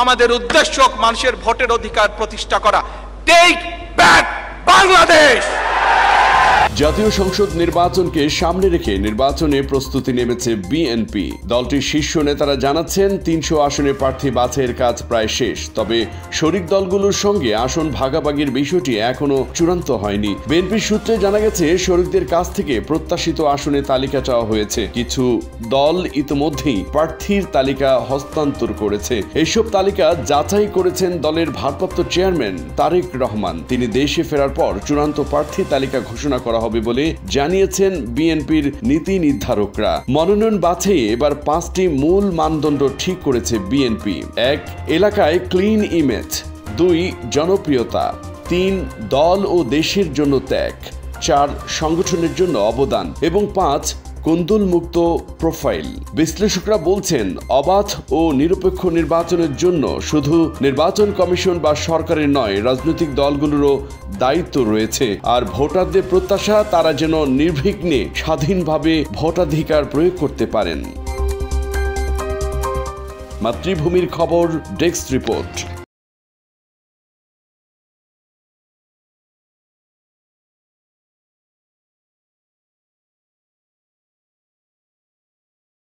আমাদের উদ্দেশ্য মানুষের ভোটের অধিকার প্রতিষ্ঠা করা। Take back Bangladesh. জাতীয় সংসদ নির্বাচনকে সামনে রেখে নির্বাচনে প্রস্তুতি নেমেছে বিএনপি। দলটির শীর্ষ নেতারা জানাচ্ছেন ৩০০ আসনে প্রার্থী বাছাইয়ের কাজ প্রায় শেষ। তবে শরিক দলগুলোর সঙ্গে আসন ভাগাভাগির বিষয়টি এখনো চূড়ান্ত হয়নি। বিএনপির সূত্রে জানা গেছে শরিকদের কাছ থেকে প্রত্যাশিত আসনে তালিকা চাওয়া হয়েছে। কিছু দল ইতিমধ্যেই প্রার্থীর তালিকা হস্তান্তর করেছে। এইসব তালিকা যাচাই করেছেন দলের ভারপ্রাপ্ত চেয়ারম্যান তারেক রহমান। তিনি দেশে ফেরার পর চূড়ান্ত প্রার্থী তালিকা ঘোষণা করা হবে বলে জানিয়েছেন বিএনপির নীতি নির্ধারকরা। মনোনয়ন বাছাইয়ে এবার 5টি মূল মানদণ্ড ঠিক করেছে বিএনপি। 1. এলাকায় ক্লিন ইমেজ। 2. জনপ্রিয়তা। 3. দল ও দেশের জন্য ত্যাগ। 4. সংগঠনের জন্য অবদান এবং 5. কুন্দল মুক্ত প্রোফাইল। বিশ্লেষকরা বলছেন অবাধ ও নিরপেক্ষ নির্বাচনের জন্য শুধু নির্বাচন কমিশন বা সরকারের নয়, রাজনৈতিক দলগুলোরও দায়িত্ব রয়েছে। আর ভোটারদের প্রত্যাশা তারা যেন নির্বিঘ্নে স্বাধীনভাবে ভোটাধিকার প্রয়োগ করতে পারেন। মাতৃভূমির খবর, ডেস্ক রিপোর্ট।